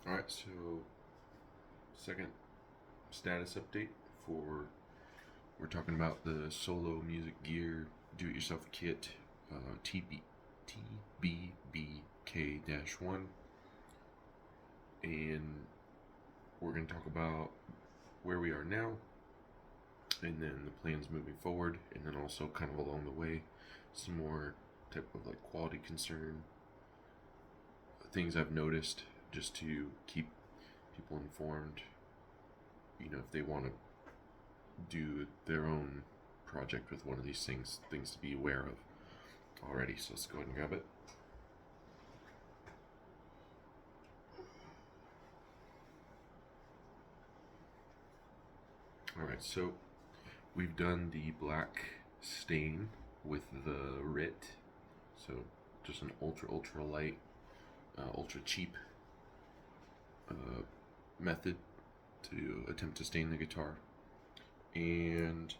Alright, so second status update for we're talking about the solo music gear do-it-yourself kit TBBK-1, and we're going to talk about where we are now and then the plans moving forward, and then also kind of along the way some more type of like quality concern things I've noticed, just to keep people informed, if they want to do their own project with one of these things to be aware of already. So let's go ahead and grab it. Alright, so we've done the black stain with the RIT, so just an ultra light, ultra cheap method to attempt to stain the guitar. And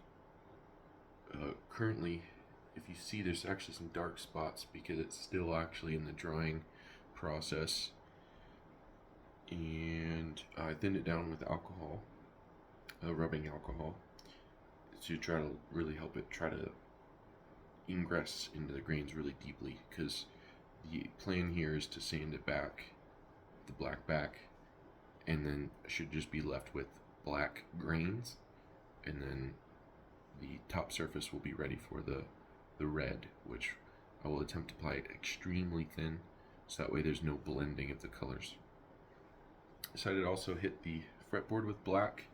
currently, if you see, there's actually some dark spots because it's still actually in the drying process, and I thinned it down with alcohol, rubbing alcohol, to try to really help it try to ingress into the grains really deeply, because the plan here is to sand it back, the black back, and then should just be left with black grains, and then the top surface will be ready for the red, which I will attempt to apply it extremely thin, so that way there's no blending of the colors. Decided to also hit the fretboard with black,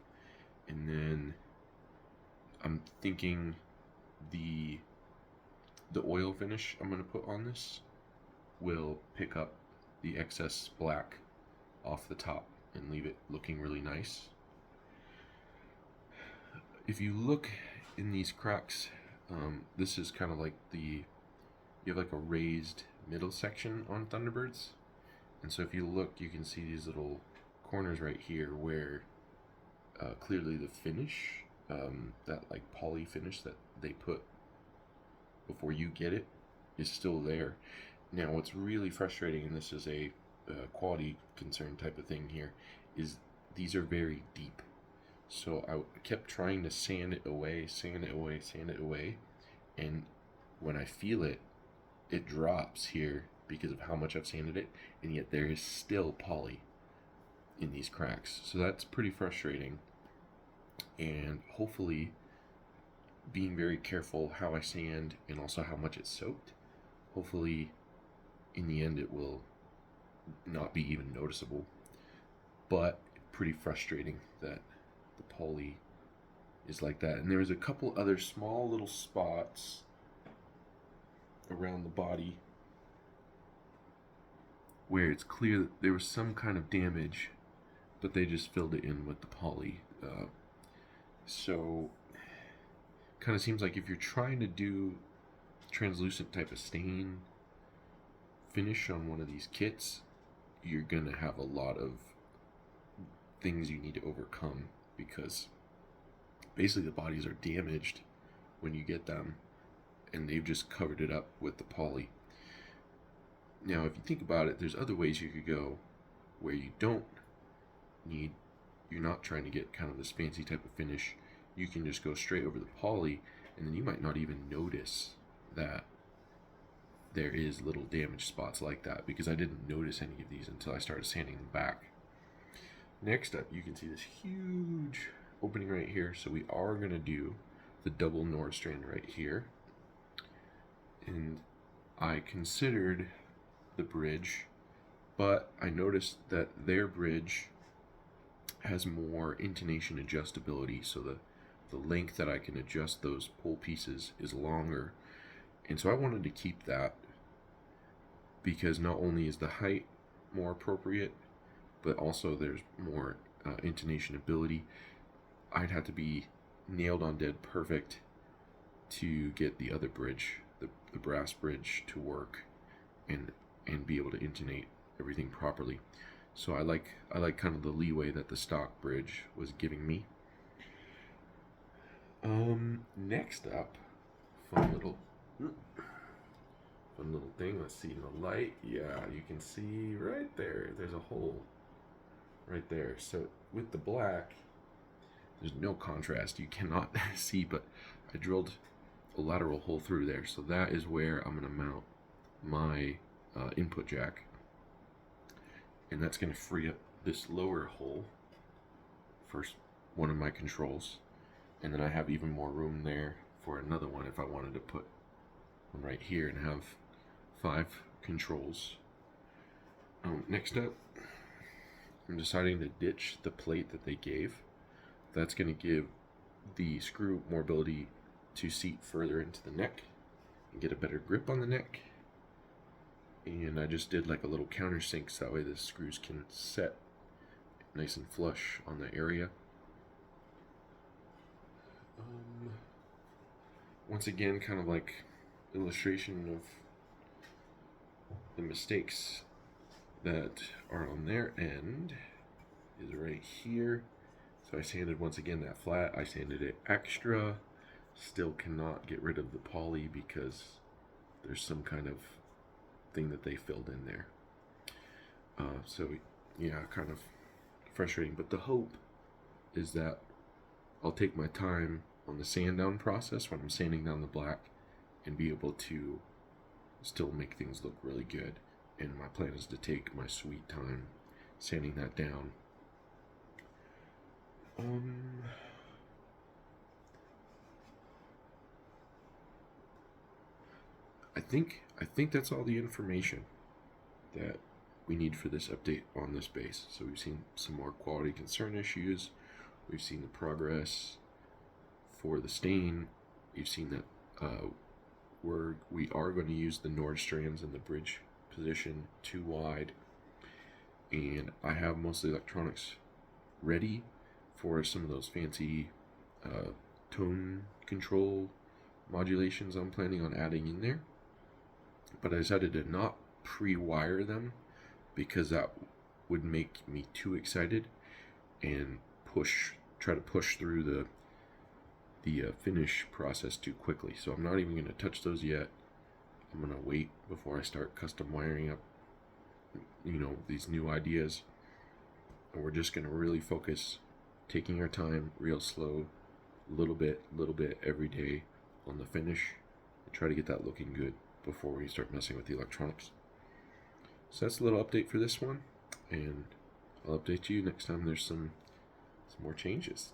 and then I'm thinking the oil finish I'm going to put on this will pick up the excess black off the top and leave it looking really nice. If you look in these cracks, this is kind of like you have like a raised middle section on Thunderbirds, and so if you look, you can see these little corners right here where clearly the finish, that like poly finish that they put before you get it, is still there. Now what's really frustrating, and this is a quality concern type of thing here, is these are very deep. So I kept trying to sand it away, and when I feel it, it drops here because of how much I've sanded it, and yet there is still poly in these cracks. So that's pretty frustrating, and hopefully being very careful how I sand and also how much it's soaked, hopefully in the end it will not be even noticeable. But pretty frustrating that the poly is like that. And there's a couple other small little spots around the body where it's clear that there was some kind of damage, but they just filled it in with the poly. So kind of seems like if you're trying to do translucent type of stain finish on one of these kits, you're gonna have a lot of things you need to overcome, because basically the bodies are damaged when you get them, and they've just covered it up with the poly. Now if you think about it, there's other ways you could go where you're not trying to get kind of this fancy type of finish. You can just go straight over the poly, and then you might not even notice that there is little damage spots like that, because I didn't notice any of these until I started sanding them back. Next up, you can see this huge opening right here, so we are going to do the double Nordstrand right here. And I considered the bridge, but I noticed that their bridge has more intonation adjustability, so the length that I can adjust those pull pieces is longer. And so I wanted to keep that, because not only is the height more appropriate, but also there's more intonation ability. I'd have to be nailed on dead perfect to get the other bridge, the brass bridge, to work and be able to intonate everything properly. So I like kind of the leeway that the stock bridge was giving me. Next up, fun little thing. Let's see in the light. Yeah, you can see right there. There's a hole right there. So with the black, there's no contrast. You cannot see, but I drilled a lateral hole through there. So that is where I'm going to mount my input jack. And that's going to free up this lower hole for one of my controls. And then I have even more room there for another one if I wanted to put one right here and have 5 controls. Next up, I'm deciding to ditch the plate that they gave. That's going to give the screw more ability to seat further into the neck and get a better grip on the neck. And I just did like a little countersink so that way the screws can set nice and flush on the area. Once again, kind of like illustration of the mistakes that are on their end is right here. So I sanded once again that flat. I sanded it extra. Still cannot get rid of the poly because there's some kind of thing that they filled in there. So yeah, kind of frustrating. But the hope is that I'll take my time on the sand down process when I'm sanding down the black and be able to still make things look really good. And my plan is to take my sweet time sanding that down. I think that's all the information that we need for this update on this base. So we've seen some more quality concern issues. We've seen the progress for the stain. You've seen that we are going to use the Nord strands in the bridge position too wide, and I have most of the electronics ready for some of those fancy tone control modulations I'm planning on adding in there. But I decided to not pre-wire them because that would make me too excited and try to push through the finish process too quickly. So I'm not even going to touch those yet. I'm going to wait before I start custom wiring up, these new ideas. And we're just going to really focus, taking our time real slow, little bit every day on the finish, and try to get that looking good before we start messing with the electronics. So that's a little update for this one, and I'll update you next time there's some more changes.